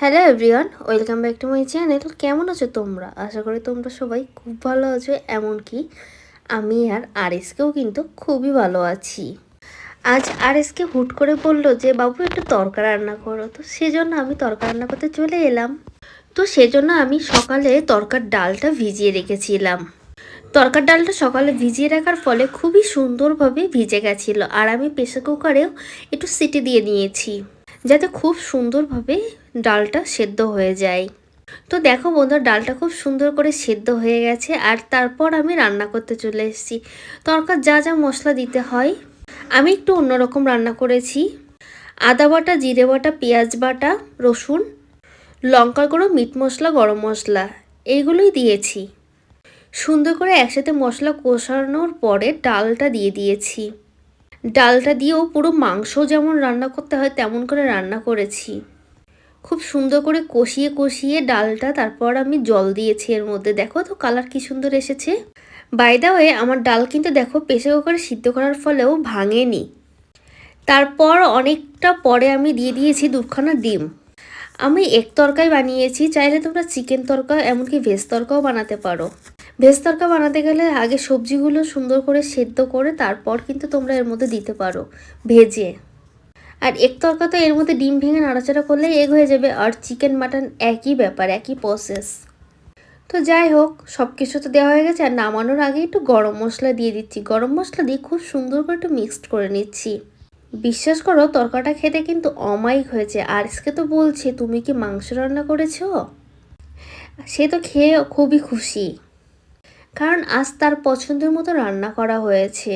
Hello everyone, welcome back to my channel. কেমন আছো তোমরা? আশা করি তোমরা সবাই খুব ভালো আছো। এমনকি আমি আর আরএসকেও কিন্তু খুবই ভালো আছি। আজ আরএসকে হুট করে বলল যে বাবু একটু তরকা রান্না করো, তো সেজন্য আমি তরকা রান্না করতে চলে এলাম। তো সেজন্য আমি সকালে তরকার ডালটা ভিজিয়ে রেখেছিলাম। তরকার ডালটা সকালে ভিজিয়ে রাখার ফলে খুবই সুন্দরভাবে ভিজে গেছিলো, আর আমি প্রেসার কুকারেও একটু সিটি দিয়ে নিয়েছি যাতে খুব সুন্দরভাবে ডালটা সেদ্ধ হয়ে যায়। তো দেখো বন্ধুরা, ডালটা খুব সুন্দর করে সেদ্ধ হয়ে গেছে, আর তারপর আমি রান্না করতে চলে এসেছি। তরকার যা যা মশলা দিতে হয় আমি একটু অন্যরকম রান্না করেছি। আদা বাটা, জিরে বাটা, পেঁয়াজ বাটা, রসুন, লঙ্কার গুঁড়ো, মিট মশলা, গরম মশলা এইগুলোই দিয়েছি। সুন্দর করে একসাথে মশলা কষানোর পরে ডালটা দিয়ে দিয়েছি। ডালটা দিয়েও পুরো মাংস যেমন রান্না করতে হয় তেমন করে রান্না করেছি। খুব সুন্দর করে কষিয়ে কষিয়ে ডালটা তারপর আমি জল দিয়েছি এর মধ্যে। দেখো তো কালার কি সুন্দর এসেছে। বাই দা ওয়ে, আমার ডাল কিন্তু দেখো প্রেসার কুকারে সিদ্ধ করার ফলেও ভাঙেনি। তারপর অনেকটা পরে আমি দিয়ে দিয়েছি দুখানা ডিম। আমি এক তরকাই বানিয়েছি, চাইলে তোমরা চিকেন তরকা এমনকি ভেজ তরকাও বানাতে পারো। ভেজ তরকা বানাতে গেলে আগে সবজিগুলো সুন্দর করে সেদ্ধ করে তারপর কিন্তু তোমরা এর মধ্যে দিতে পারো ভেজে। আর এক তরকা তো এর মধ্যে ডিম ভেঙে নাড়াচাড়া করলে এগ হয়ে যাবে। আর চিকেন মাটন একই ব্যাপার, একই প্রসেস। তো যাই হোক, সব কিছু তো দেওয়া হয়ে গেছে, আর নামানোর আগে একটু গরম মশলা দিয়ে দিচ্ছি। গরম মশলা দিয়ে খুব সুন্দর করে একটু মিক্সড করে নিচ্ছি। বিশ্বাস করো, তরকাটা খেতে কিন্তু অমায়িক হয়েছে। আর আজকে তো বলছে তুমি কি মাংস রান্না করেছো? সে তো খেয়ে খুবই খুশি, কারণ আজ তার পছন্দের মতো রান্না করা হয়েছে।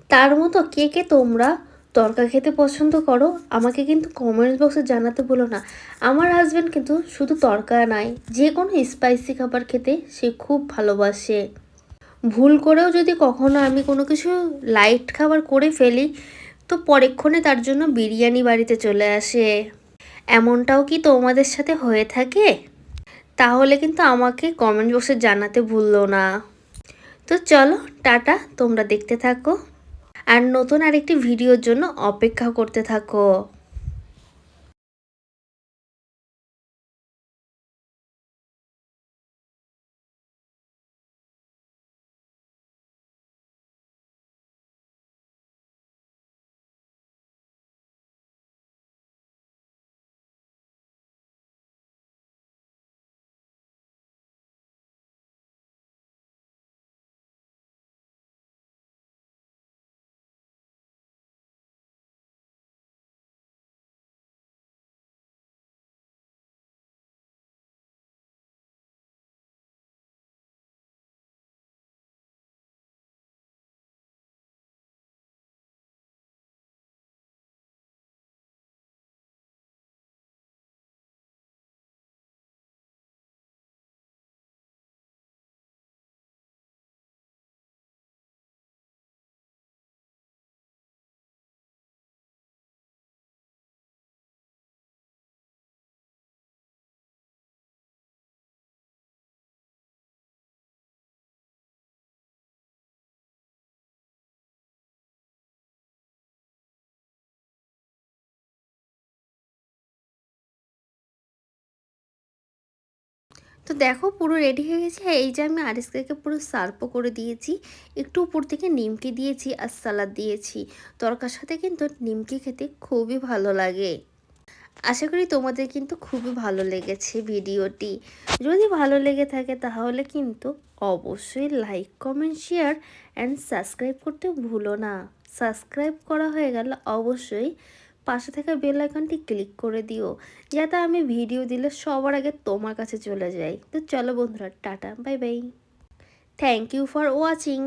তার মতো কে কে তোমরা তরকা খেতে পছন্দ করো আমাকে কিন্তু কমেন্টস বক্সে জানাতে বলো না। আমার হাজব্যান্ড কিন্তু শুধু তরকা নয়, যে কোনো স্পাইসি খাবার খেতে সে খুব ভালোবাসে। ভুল করেও যদি কখনো আমি কোনো কিছু লাইট খাবার করে ফেলি তো পরেক্ষণে তার জন্য বিরিয়ানি বাড়িতে চলে আসে। এমনটাও কি তোমাদের সাথে হয়ে থাকে? তাহলে কিন্তু আমাকে কমেন্ট বক্সে জানাতে ভুললো না। তো চলো টাটা, তোমরা দেখতে থাকো আর নতুন আরেকটি ভিডিওর জন্য অপেক্ষা করতে থাকো। তো দেখো পুরো রেডি হয়ে গেছে। এই যে আমি আরিসকে পুরো সার্ভও করে দিয়েছি। একটু উপর থেকে নিমকি দিয়েছি আর সালাদ দিয়েছি। তরকার সাথে কিন্তু নিমকি খেতে খুবই ভালো লাগে। আশা করি তোমাদের কিন্তু খুবই ভালো লেগেছে ভিডিওটি। যদি ভালো লেগে থাকে তাহলে কিন্তু অবশ্যই like, comment, share and subscribe করতে ভুলো না। সাবস্ক্রাইব করা হয়ে গেলে অবশ্যই পাশে থাকা বেল আইকনটি ক্লিক করে দিও, যাতে আমি ভিডিও দিলে সবার আগে তোমার কাছে চলে যায়। তো চলো বন্ধুরা, tata, bye bye. Thank you for watching.